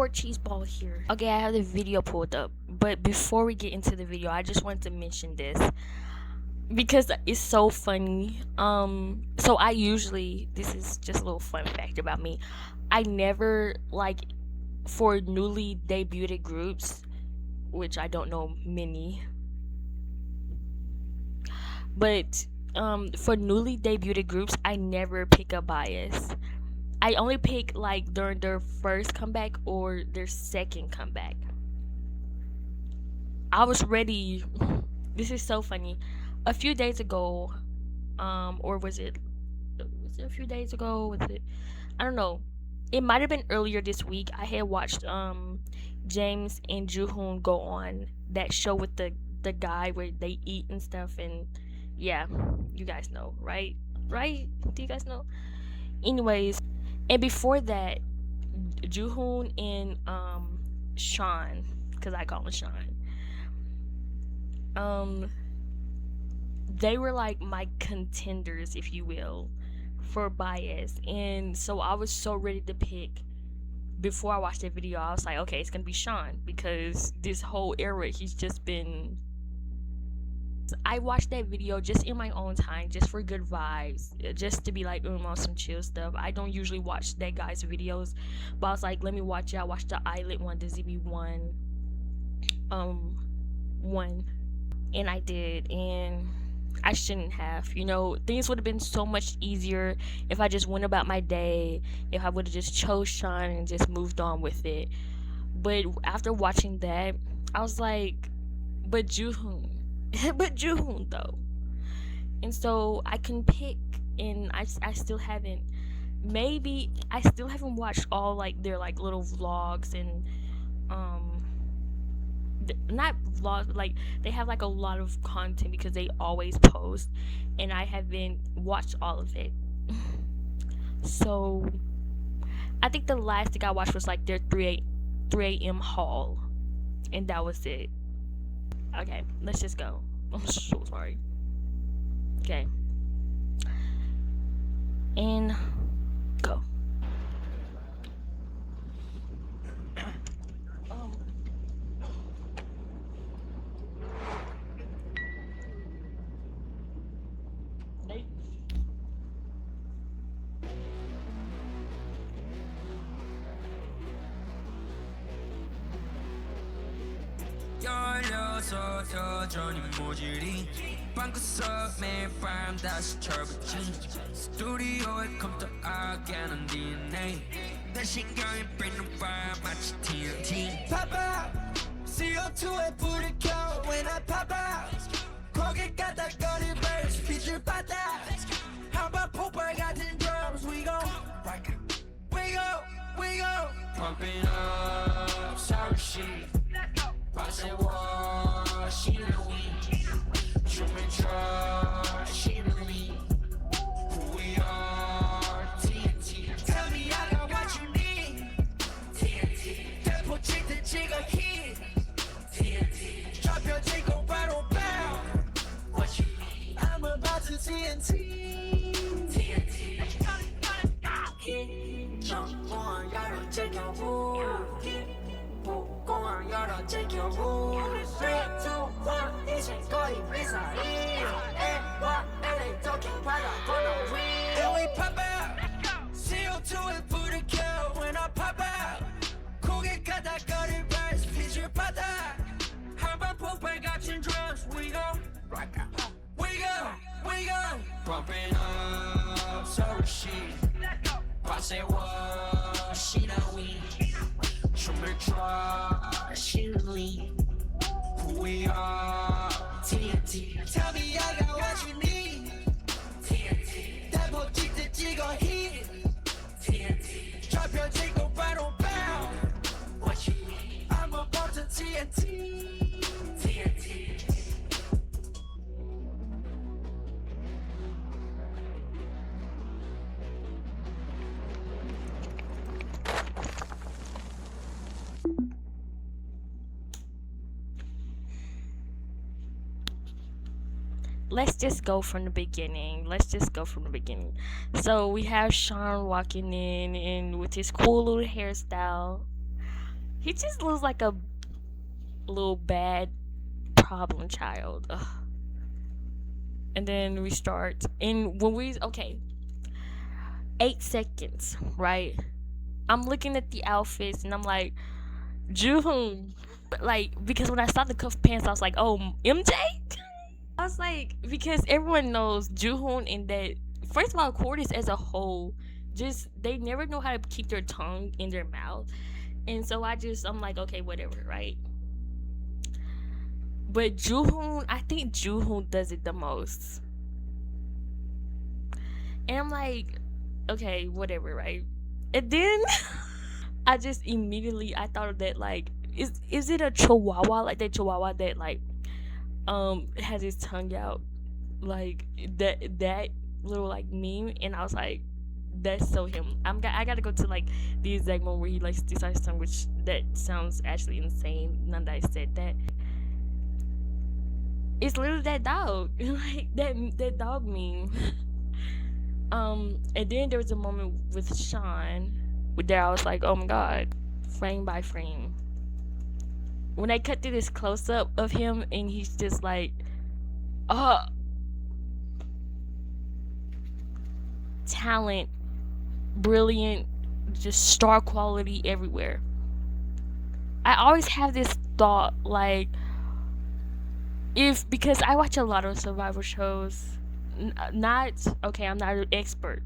Cheese Ball here. Okay, I have the video pulled up, but before we get into the video, I just wanted to mention this because it's so funny. So I usually, this is just a little fun fact about me. I never like for newly debuted groups, which I don't know many, but for newly debuted groups, I never pick a bias. I only pick like during their first comeback or their second comeback. I was ready. This is so funny. A few days ago, or was it a few days ago? Was it? I don't know. It might have been earlier this week. I had watched James and Juhoon go on that show with the guy where they eat and stuff, and yeah, you guys know, right? Right? Do you guys know? Anyways, and before that, Juhoon and Sean, because I call him Sean, they were like my contenders, if you will, for bias. And so I was so ready to pick. Before I watched that video, I was like, okay, it's gonna be Sean, because this whole era he's just been. I watched that video just in my own time, just for good vibes, just to be like, on some chill stuff. I don't usually watch that guy's videos, but I was like, let me watch it. I watched the Islet one, the ZB1 one, and I did, and I shouldn't have. You know, things would have been so much easier if I just went about my day, if I would have just chose Sean and just moved on with it. But after watching that, I was like, but Juhoon. But Juhoon though. And so I can pick, and I still haven't. Maybe I still haven't watched all like their like little vlogs and not vlogs, but like they have like a lot of content because they always post, and I haven't watched all of it. So I think the last thing I watched was like their 3 a.m. haul, and that was it. Okay, let's just go. I'm so sorry. Okay. And go. 열려서 여전히 모질이 방구석 매일 밤 다시 철부지 스튜디오에 컴퓨터 아껴는 DNA 내 신경이 breaking fire 마치 TNT Pop out CO2에 불을 켜 when I pop out 거기 까닥거리 verse 빛을 받아 한번 폭발 같은 drums we go pumping up sorry shit 빠져와 신뢰위 춤을 춰 신뢰위 Who we are TNT Tell me I got what you need TNT 대포 칠때 찍어 hit TNT 잡혀지고 바로 bound What you need I'm about to TNT TNT 정보원 열어 제껴보 복공항 열어 제껴보 3, 2, 1 이제 거의 리사리 A와 LA talking 바다 건너 위 And we pop out CO2에 불을 켜 when I pop out 고개 까닥거릴 verse 빛을 받아 한번 폭발 같은 drums We go Pumping up sorry shit 빠세워 신뢰위 춤을 춰 신뢰위 Who we are TNT Tell me I got what you need TNT 대포 찍듯 찍어 hit TNT 잡혀지고 바로 bound What you need I'm about to TNT TNT Let's just go from the beginning. So we have Sean walking in and with his cool little hairstyle. He just looks like a little bad problem child. Ugh. And then we start, and when we okay, 8 seconds, right? I'm looking at the outfits, and I'm like, Juhoon, like because when I saw the cuff pants, I was like, oh, MJ. I was like, because everyone knows Juhoon and that. First of all, Cortis as a whole, just they never know how to keep their tongue in their mouth, and so I'm like, okay, whatever, right? But Juhoon, I think Juhoon does it the most, and I'm like, okay, whatever, right? And then I just immediately I thought of that, like, is it a chihuahua, like that chihuahua that like has his tongue out, like that little like meme, and I was like, that's so him. I gotta go to like the exact moment where he like sticks out his tongue, which that sounds actually insane. None that I said that. It's literally that dog, like that dog meme. And then there was a moment with Sean, where I was like, oh my god, frame by frame. When they cut to this close up of him, and he's just like, uh, talent, brilliant, just star quality everywhere. I always have this thought, like, if because I watch a lot of survival shows, not okay, I'm not an expert.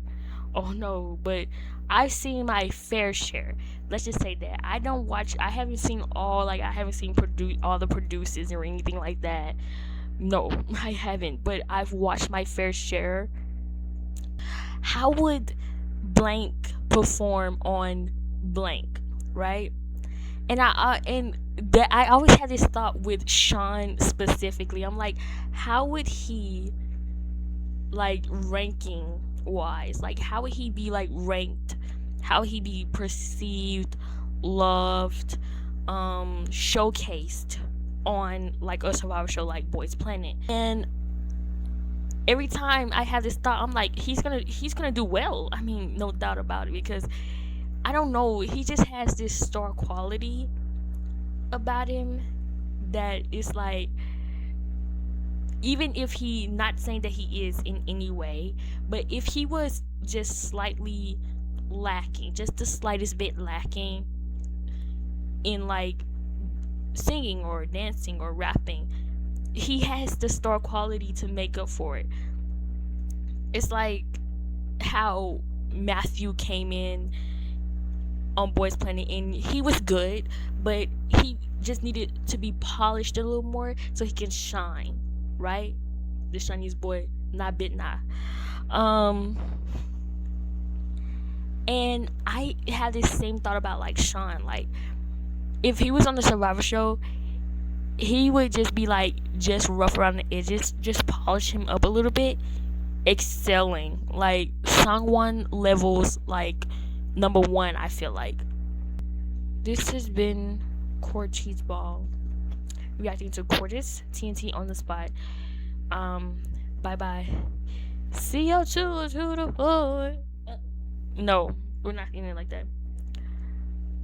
Oh no, but I've seen my fair share. Let's just say that I don't watch. I haven't seen all. Like I haven't seen all the producers or anything like that. No, I haven't. But I've watched my fair share. How would blank perform on blank, right? And I always had this thought with Sean specifically. I'm like, how would he, like, ranking wise, like how would he be like ranked? How would he be perceived, loved, showcased on like a survival show like Boys Planet? And every time I have this thought, I'm like, he's gonna do well. I mean, no doubt about it, because I don't know, he just has this star quality about him that is like, even if he, not saying that he is in any way, but if he was just slightly lacking, just the slightest bit lacking in like singing or dancing or rapping, he has the star quality to make up for it. It's like how Matthew came in on Boys Planet, and he was good, but he just needed to be polished a little more so he can shine, right? The shiniest boy, not bit nah. Um, and I had this same thought about like Sean. Like, if he was on the Survivor show, he would just be like just rough around the edges, just polish him up a little bit, excelling like Sangwon levels, like number one. I feel like this has been Court Cheese Ball reacting to Cortis TNT on the spot. Bye bye. See you to the boy. No, we're not ending like that.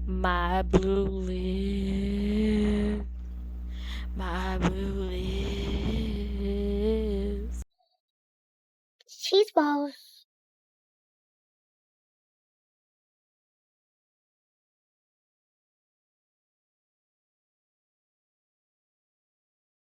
My blue lips, my blue lips. Cheese balls.